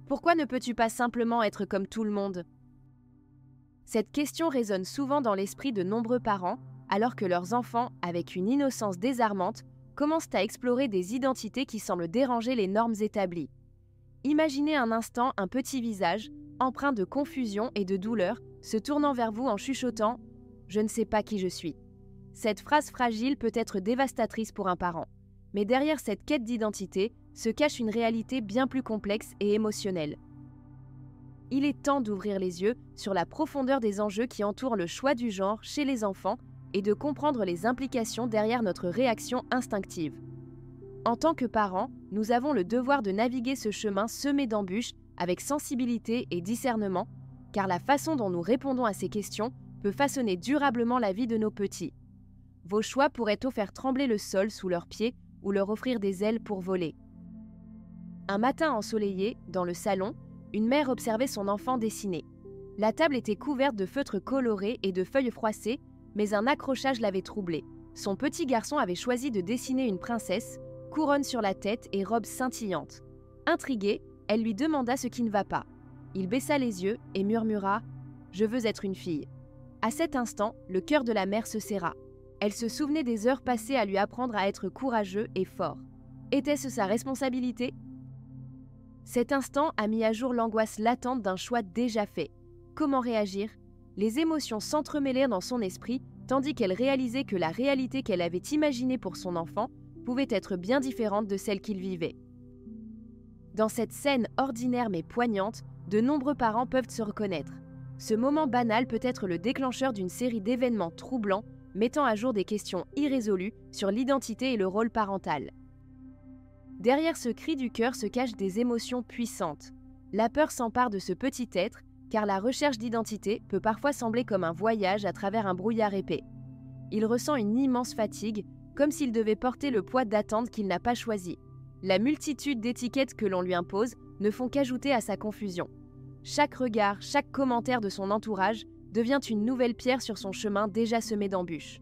Pourquoi ne peux-tu pas simplement être comme tout le monde? Cette question résonne souvent dans l'esprit de nombreux parents, alors que leurs enfants, avec une innocence désarmante, commencent à explorer des identités qui semblent déranger les normes établies. Imaginez un instant un petit visage, empreint de confusion et de douleur, se tournant vers vous en chuchotant « Je ne sais pas qui je suis ». Cette phrase fragile peut être dévastatrice pour un parent, mais derrière cette quête d'identité se cache une réalité bien plus complexe et émotionnelle. Il est temps d'ouvrir les yeux sur la profondeur des enjeux qui entourent le choix du genre chez les enfants et de comprendre les implications derrière notre réaction instinctive. En tant que parents, nous avons le devoir de naviguer ce chemin semé d'embûches avec sensibilité et discernement, car la façon dont nous répondons à ces questions peut façonner durablement la vie de nos petits. Vos choix pourraient tôt faire trembler le sol sous leurs pieds ou leur offrir des ailes pour voler. Un matin ensoleillé, dans le salon, une mère observait son enfant dessiner. La table était couverte de feutres colorés et de feuilles froissées, mais un accrochage l'avait troublé. Son petit garçon avait choisi de dessiner une princesse, couronne sur la tête et robe scintillante. Intriguée, elle lui demanda ce qui ne va pas. Il baissa les yeux et murmura « Je veux être une fille ». À cet instant, le cœur de la mère se serra. Elle se souvenait des heures passées à lui apprendre à être courageux et fort. Était-ce sa responsabilité? Cet instant a mis à jour l'angoisse latente d'un choix déjà fait. Comment réagir? Les émotions s'entremêlèrent dans son esprit, tandis qu'elle réalisait que la réalité qu'elle avait imaginée pour son enfant pouvait être bien différente de celle qu'il vivait. Dans cette scène ordinaire mais poignante, de nombreux parents peuvent se reconnaître. Ce moment banal peut être le déclencheur d'une série d'événements troublants, mettant à jour des questions irrésolues sur l'identité et le rôle parental. Derrière ce cri du cœur se cachent des émotions puissantes. La peur s'empare de ce petit être, car la recherche d'identité peut parfois sembler comme un voyage à travers un brouillard épais. Il ressent une immense fatigue, comme s'il devait porter le poids d'attentes qu'il n'a pas choisies. La multitude d'étiquettes que l'on lui impose ne font qu'ajouter à sa confusion. Chaque regard, chaque commentaire de son entourage devient une nouvelle pierre sur son chemin déjà semé d'embûches.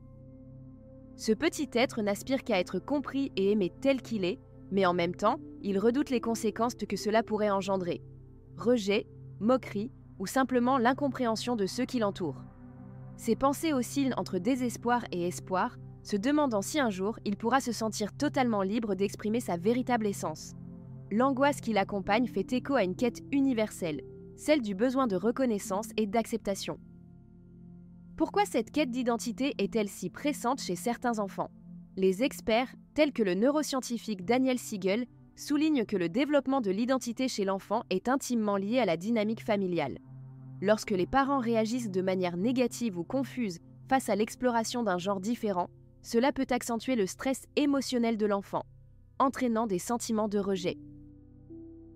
Ce petit être n'aspire qu'à être compris et aimé tel qu'il est, mais en même temps, il redoute les conséquences que cela pourrait engendrer. Rejet, moquerie ou simplement l'incompréhension de ceux qui l'entourent. Ses pensées oscillent entre désespoir et espoir, se demandant si un jour il pourra se sentir totalement libre d'exprimer sa véritable essence. L'angoisse qui l'accompagne fait écho à une quête universelle, celle du besoin de reconnaissance et d'acceptation. Pourquoi cette quête d'identité est-elle si pressante chez certains enfants? Les experts, tels que le neuroscientifique Daniel Siegel, soulignent que le développement de l'identité chez l'enfant est intimement lié à la dynamique familiale. Lorsque les parents réagissent de manière négative ou confuse face à l'exploration d'un genre différent, cela peut accentuer le stress émotionnel de l'enfant, entraînant des sentiments de rejet.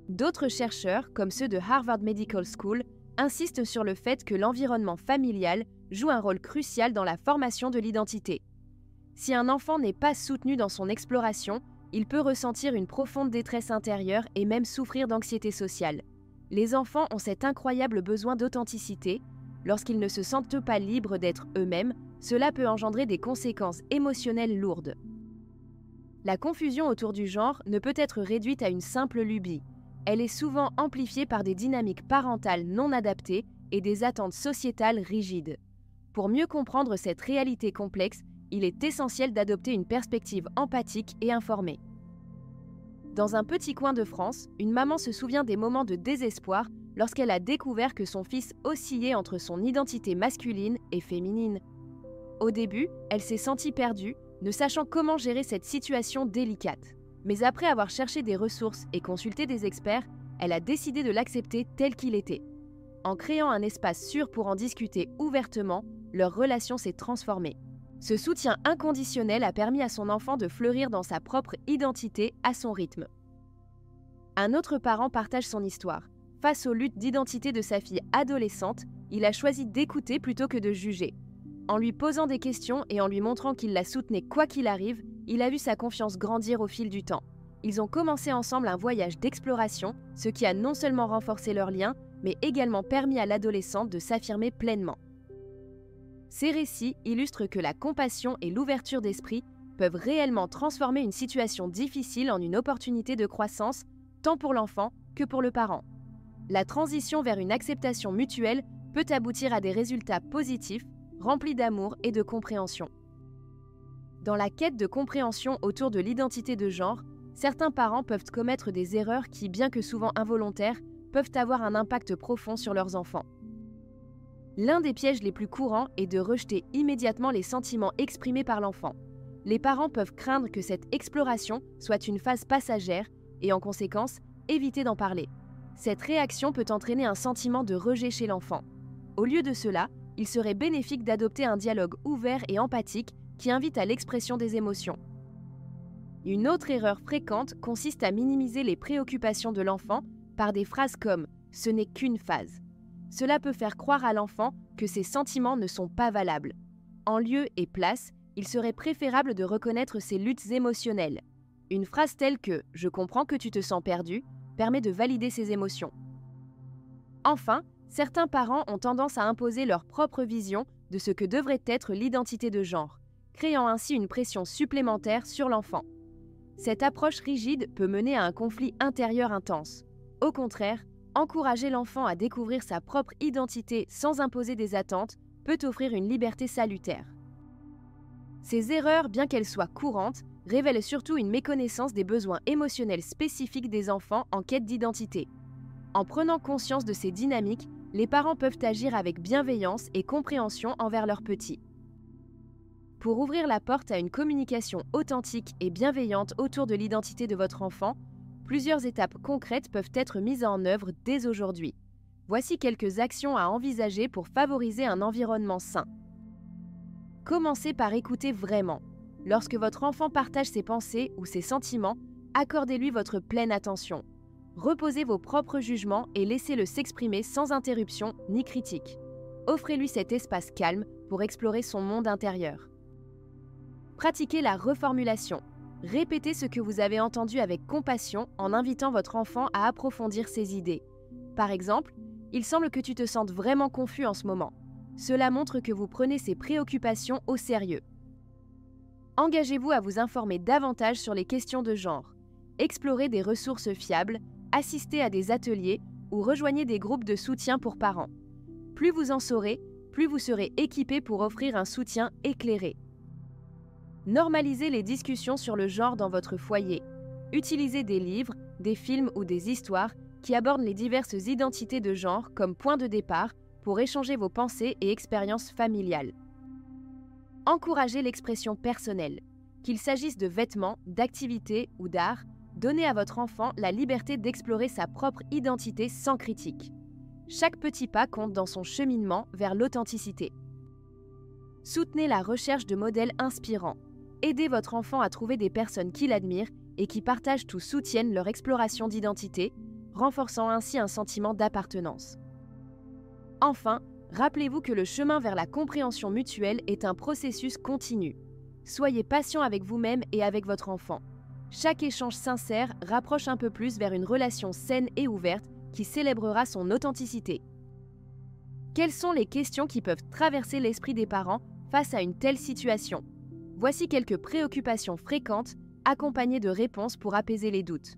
D'autres chercheurs, comme ceux de Harvard Medical School, insistent sur le fait que l'environnement familial joue un rôle crucial dans la formation de l'identité. Si un enfant n'est pas soutenu dans son exploration, il peut ressentir une profonde détresse intérieure et même souffrir d'anxiété sociale. Les enfants ont cet incroyable besoin d'authenticité. Lorsqu'ils ne se sentent pas libres d'être eux-mêmes, cela peut engendrer des conséquences émotionnelles lourdes. La confusion autour du genre ne peut être réduite à une simple lubie. Elle est souvent amplifiée par des dynamiques parentales non adaptées et des attentes sociétales rigides. Pour mieux comprendre cette réalité complexe, il est essentiel d'adopter une perspective empathique et informée. Dans un petit coin de France, une maman se souvient des moments de désespoir lorsqu'elle a découvert que son fils oscillait entre son identité masculine et féminine. Au début, elle s'est sentie perdue, ne sachant comment gérer cette situation délicate. Mais après avoir cherché des ressources et consulté des experts, elle a décidé de l'accepter tel qu'il était. En créant un espace sûr pour en discuter ouvertement, leur relation s'est transformée. Ce soutien inconditionnel a permis à son enfant de fleurir dans sa propre identité à son rythme. Un autre parent partage son histoire. Face aux luttes d'identité de sa fille adolescente, il a choisi d'écouter plutôt que de juger. En lui posant des questions et en lui montrant qu'il la soutenait quoi qu'il arrive, il a vu sa confiance grandir au fil du temps. Ils ont commencé ensemble un voyage d'exploration, ce qui a non seulement renforcé leur lien, mais également permis à l'adolescente de s'affirmer pleinement. Ces récits illustrent que la compassion et l'ouverture d'esprit peuvent réellement transformer une situation difficile en une opportunité de croissance, tant pour l'enfant que pour le parent. La transition vers une acceptation mutuelle peut aboutir à des résultats positifs, remplis d'amour et de compréhension. Dans la quête de compréhension autour de l'identité de genre, certains parents peuvent commettre des erreurs qui, bien que souvent involontaires, peuvent avoir un impact profond sur leurs enfants. L'un des pièges les plus courants est de rejeter immédiatement les sentiments exprimés par l'enfant. Les parents peuvent craindre que cette exploration soit une phase passagère et, en conséquence, éviter d'en parler. Cette réaction peut entraîner un sentiment de rejet chez l'enfant. Au lieu de cela, il serait bénéfique d'adopter un dialogue ouvert et empathique qui invite à l'expression des émotions. Une autre erreur fréquente consiste à minimiser les préoccupations de l'enfant par des phrases comme « ce n'est qu'une phase ». Cela peut faire croire à l'enfant que ses sentiments ne sont pas valables. En lieu et place, il serait préférable de reconnaître ses luttes émotionnelles. Une phrase telle que « je comprends que tu te sens perdu » permet de valider ses émotions. Enfin, certains parents ont tendance à imposer leur propre vision de ce que devrait être l'identité de genre, créant ainsi une pression supplémentaire sur l'enfant. Cette approche rigide peut mener à un conflit intérieur intense. Au contraire, encourager l'enfant à découvrir sa propre identité sans imposer des attentes peut offrir une liberté salutaire. Ces erreurs, bien qu'elles soient courantes, révèlent surtout une méconnaissance des besoins émotionnels spécifiques des enfants en quête d'identité. En prenant conscience de ces dynamiques, les parents peuvent agir avec bienveillance et compréhension envers leurs petits. Pour ouvrir la porte à une communication authentique et bienveillante autour de l'identité de votre enfant, plusieurs étapes concrètes peuvent être mises en œuvre dès aujourd'hui. Voici quelques actions à envisager pour favoriser un environnement sain. Commencez par écouter vraiment. Lorsque votre enfant partage ses pensées ou ses sentiments, accordez-lui votre pleine attention. Reposez vos propres jugements et laissez-le s'exprimer sans interruption ni critique. Offrez-lui cet espace calme pour explorer son monde intérieur. Pratiquez la reformulation. Répétez ce que vous avez entendu avec compassion en invitant votre enfant à approfondir ses idées. Par exemple, « Il semble que tu te sentes vraiment confus en ce moment ». Cela montre que vous prenez ses préoccupations au sérieux. Engagez-vous à vous informer davantage sur les questions de genre. Explorez des ressources fiables, assistez à des ateliers ou rejoignez des groupes de soutien pour parents. Plus vous en saurez, plus vous serez équipé pour offrir un soutien éclairé. Normalisez les discussions sur le genre dans votre foyer. Utilisez des livres, des films ou des histoires qui abordent les diverses identités de genre comme point de départ pour échanger vos pensées et expériences familiales. Encouragez l'expression personnelle. Qu'il s'agisse de vêtements, d'activités ou d'art, donnez à votre enfant la liberté d'explorer sa propre identité sans critique. Chaque petit pas compte dans son cheminement vers l'authenticité. Soutenez la recherche de modèles inspirants. Aidez votre enfant à trouver des personnes qui l'admirent et qui partagent ou soutiennent leur exploration d'identité, renforçant ainsi un sentiment d'appartenance. Enfin, rappelez-vous que le chemin vers la compréhension mutuelle est un processus continu. Soyez patient avec vous-même et avec votre enfant. Chaque échange sincère rapproche un peu plus vers une relation saine et ouverte qui célébrera son authenticité. Quelles sont les questions qui peuvent traverser l'esprit des parents face à une telle situation ? Voici quelques préoccupations fréquentes, accompagnées de réponses pour apaiser les doutes.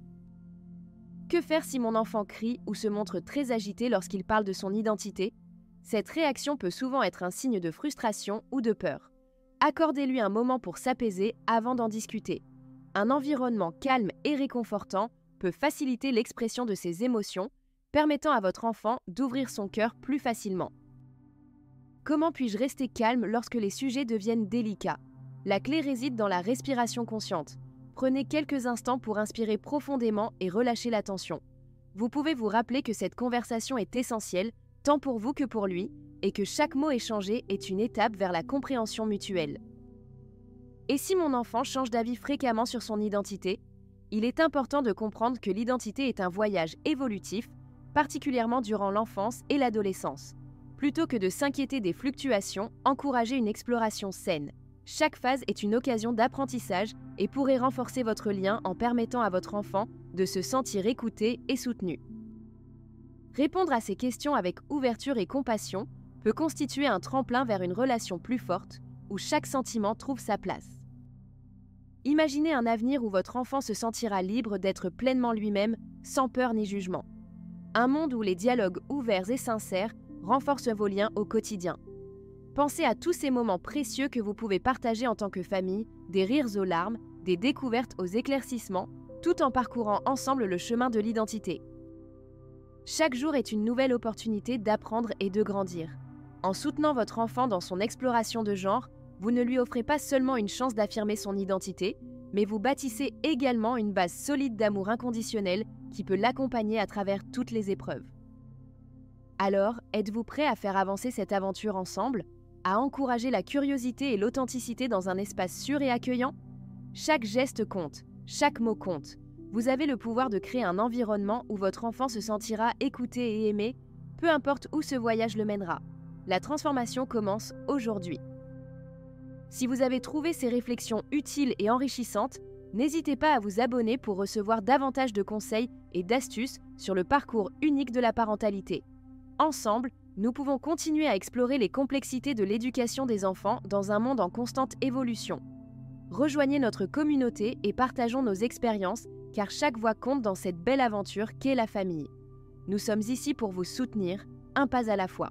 Que faire si mon enfant crie ou se montre très agité lorsqu'il parle de son identité ? Cette réaction peut souvent être un signe de frustration ou de peur. Accordez-lui un moment pour s'apaiser avant d'en discuter. Un environnement calme et réconfortant peut faciliter l'expression de ses émotions, permettant à votre enfant d'ouvrir son cœur plus facilement. Comment puis-je rester calme lorsque les sujets deviennent délicats ? La clé réside dans la respiration consciente. Prenez quelques instants pour inspirer profondément et relâcher la tension. Vous pouvez vous rappeler que cette conversation est essentielle, tant pour vous que pour lui, et que chaque mot échangé est une étape vers la compréhension mutuelle. Et si mon enfant change d'avis fréquemment sur son identité ? Il est important de comprendre que l'identité est un voyage évolutif, particulièrement durant l'enfance et l'adolescence. Plutôt que de s'inquiéter des fluctuations, encouragez une exploration saine. Chaque phase est une occasion d'apprentissage et pourrait renforcer votre lien en permettant à votre enfant de se sentir écouté et soutenu. Répondre à ces questions avec ouverture et compassion peut constituer un tremplin vers une relation plus forte où chaque sentiment trouve sa place. Imaginez un avenir où votre enfant se sentira libre d'être pleinement lui-même, sans peur ni jugement. Un monde où les dialogues ouverts et sincères renforcent vos liens au quotidien. Pensez à tous ces moments précieux que vous pouvez partager en tant que famille, des rires aux larmes, des découvertes aux éclaircissements, tout en parcourant ensemble le chemin de l'identité. Chaque jour est une nouvelle opportunité d'apprendre et de grandir. En soutenant votre enfant dans son exploration de genre, vous ne lui offrez pas seulement une chance d'affirmer son identité, mais vous bâtissez également une base solide d'amour inconditionnel qui peut l'accompagner à travers toutes les épreuves. Alors, êtes-vous prêt à faire avancer cette aventure ensemble, à encourager la curiosité et l'authenticité dans un espace sûr et accueillant? Chaque geste compte, chaque mot compte. Vous avez le pouvoir de créer un environnement où votre enfant se sentira écouté et aimé, peu importe où ce voyage le mènera. La transformation commence aujourd'hui. Si vous avez trouvé ces réflexions utiles et enrichissantes, n'hésitez pas à vous abonner pour recevoir davantage de conseils et d'astuces sur le parcours unique de la parentalité. Ensemble, nous pouvons continuer à explorer les complexités de l'éducation des enfants dans un monde en constante évolution. Rejoignez notre communauté et partageons nos expériences, car chaque voix compte dans cette belle aventure qu'est la famille. Nous sommes ici pour vous soutenir, un pas à la fois.